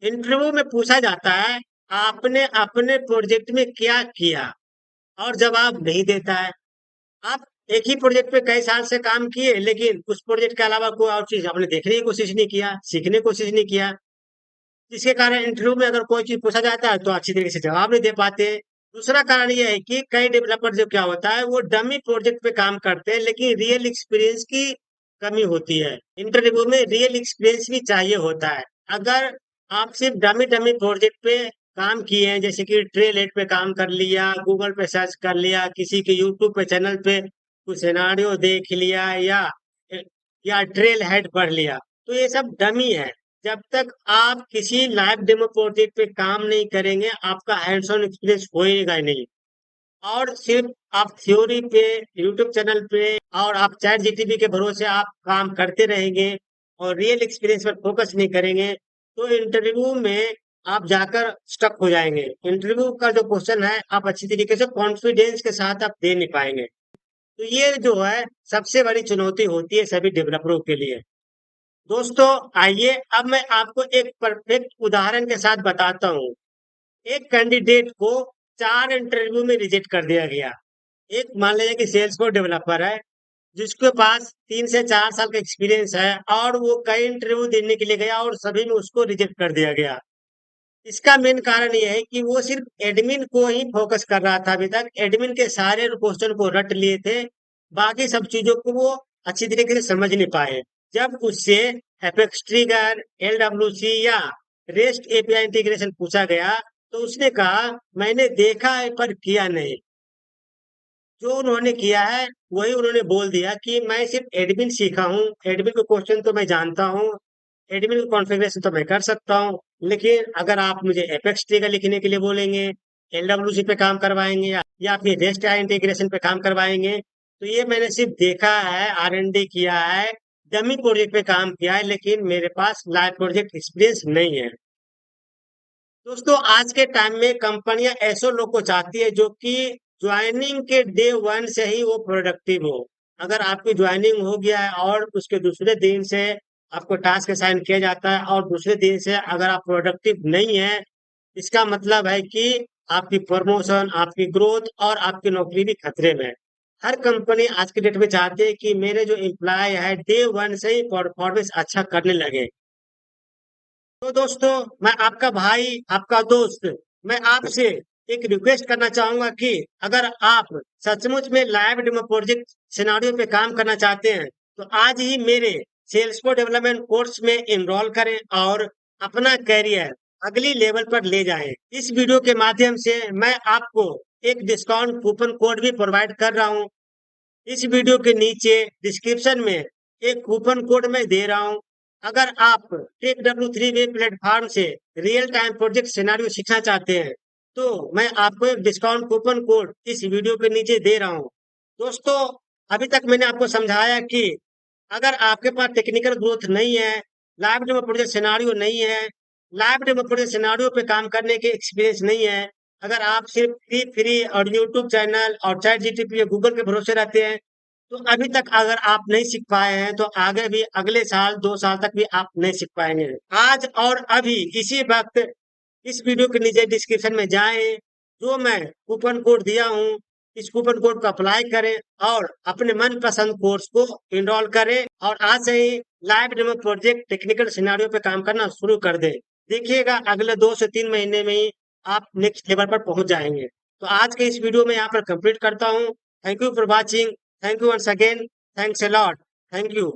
Interview में पूछा जाता है आपने अपने प्रोजेक्ट में क्या किया, और जवाब नहीं देता है। आप एक ही प्रोजेक्ट पे कई साल से काम किए, लेकिन उस प्रोजेक्ट के अलावा कोई और चीज आपने देखने की कोशिश नहीं किया, सीखने की कोशिश नहीं किया, जिसके कारण इंटरव्यू में अगर कोई चीज पूछा जाता है तो अच्छी तरीके से जवाब नहीं दे पाते। दूसरा कारण यह है कि कई डेवलपर जो क्या होता है वो डमी प्रोजेक्ट पे काम करते हैं, लेकिन रियल एक्सपीरियंस की कमी होती है। इंटरव्यू में रियल एक्सपीरियंस भी चाहिए होता है। अगर आप सिर्फ डमी डमी प्रोजेक्ट पे काम किए हैं, जैसे कि ट्रेलेट पे काम कर लिया, गूगल पे सर्च कर लिया, किसी के यूट्यूब पे चैनल पे कुछ सिनेरियो देख लिया, या ट्रेल हेड पढ़ लिया, तो ये सब डमी है। जब तक आप किसी लाइव डेमो प्रोजेक्ट पे काम नहीं करेंगे, आपका हैंड्स ऑन एक्सपीरियंस होएगा ही नहीं। और सिर्फ आप थ्योरी पे, यूट्यूब चैनल पे और आप चैट जीटीपी के भरोसे आप काम करते रहेंगे और रियल एक्सपीरियंस पर फोकस नहीं करेंगे, तो इंटरव्यू में आप जाकर स्टक हो जाएंगे। इंटरव्यू का जो क्वेश्चन है आप अच्छी तरीके से कॉन्फिडेंस के साथ आप दे नहीं पाएंगे। तो ये जो है सबसे बड़ी चुनौती होती है सभी डेवलपरों के लिए। दोस्तों, आइए अब मैं आपको एक परफेक्ट उदाहरण के साथ बताता हूँ। एक कैंडिडेट को 4 इंटरव्यू में रिजेक्ट कर दिया गया। एक मान लीजिए कि सेल्सफोर्स डेवलपर है, जिसके पास 3 से 4 साल का एक्सपीरियंस है, और वो कई इंटरव्यू देने के लिए गया और सभी में उसको रिजेक्ट कर दिया गया। इसका मेन कारण ये है कि वो सिर्फ एडमिन को ही फोकस कर रहा था। अभी तक एडमिन के सारे क्वेश्चन को रट लिए थे, बाकी सब चीजों को वो अच्छी तरीके से समझ नहीं पाए। जब उससे एपेक्स ट्रिगर, एलडब्ल्यूसी या रेस्ट एपीआई इंटीग्रेशन पूछा गया, तो उसने कहा मैंने देखा है पर किया नहीं। जो उन्होंने किया है वही उन्होंने बोल दिया कि मैं सिर्फ एडमिन सीखा हूँ, एडमिन को क्वेश्चन तो मैं जानता हूँ, एडमिन कॉन्फ़िगरेशन तो मैं कर सकता हूँ, लेकिन अगर आप मुझे एपेक्स ट्रिगर लिखने के लिए बोलेंगे, एलडब्ल्यूसी पे काम करवाएंगे, या फिर रेस्ट आई इंटीग्रेशन पे काम करवाएंगे, तो ये मैंने सिर्फ देखा है, आर&डी किया है, डमी प्रोजेक्ट पे काम किया है, लेकिन मेरे पास लाइव प्रोजेक्ट एक्सपीरियंस नहीं है। दोस्तों, आज के टाइम में कंपनियां ऐसे लोग को चाहती है जो कि ज्वाइनिंग के डे वन से ही वो प्रोडक्टिव हो। अगर आपकी ज्वाइनिंग हो गया है और उसके दूसरे दिन से आपको टास्क असाइन किया जाता है और दूसरे दिन से अगर आप प्रोडक्टिव नहीं है, इसका मतलब है कि आपकी प्रमोशन, आपकी ग्रोथ और आपकी नौकरी भी खतरे में है। हर कंपनी आज के डेट में चाहती है कि मेरे जो एम्प्लॉय है डे वन से ही परफॉर्मेंस अच्छा करने लगे। तो दोस्तों, मैं आपका भाई, आपका दोस्त, मैं आपसे एक रिक्वेस्ट करना चाहूंगा कि अगर आप सचमुच में लाइव डेमो प्रोजेक्ट सिनारियो पे काम करना चाहते हैं, तो आज ही मेरे सेल्सफोर्स डेवलपमेंट कोर्स में इनरोल करें और अपना करियर अगली लेवल पर ले जाएं। इस वीडियो के माध्यम से मैं आपको एक डिस्काउंट कूपन कोड भी प्रोवाइड कर रहा हूं। इस वीडियो के नीचे डिस्क्रिप्शन में एक कूपन कोड मैं दे रहा हूं। अगर आप टेक W3 वेब प्लेटफॉर्म से रियल टाइम प्रोजेक्ट सिनारियो सीखना चाहते हैं, तो मैं आपको एक डिस्काउंट कूपन कोड इस वीडियो के नीचे दे रहा हूं। दोस्तों, अभी तक मैंने आपको समझाया कि अगर आपके पास टेक्निकल ग्रोथ नहीं है, लाइव डेमो प्रोजेक्ट सिनारियो नहीं है, लाइव डेमो प्रोजेक्ट सिनारियो पे काम करने के एक्सपीरियंस नहीं है, अगर आप सिर्फ फ्री फ्री और यूट्यूब चैनल और चैट जीटीपी या गूगल के भरोसे रहते हैं, तो अभी तक अगर आप नहीं सीख पाए हैं, तो आगे भी अगले साल 2 साल तक भी आप नहीं सीख पाएंगे। आज और अभी इसी वक्त इस वीडियो के नीचे डिस्क्रिप्शन में जाएं, जो मैं कूपन कोड दिया हूँ, इस कूपन कोड को अप्लाई करें और अपने मन पसंद कोर्स को इनरोल करें, और आज से ही live demo project technical scenario पे काम करना शुरू कर दें। देखिएगा अगले 2 से 3 महीने में ही आप नेक्स्ट लेवल पर पहुंच जाएंगे। तो आज के इस वीडियो में यहाँ पर कंप्लीट करता हूँ। Thank you for watching. Thank you once again. Thanks a lot. Thank you.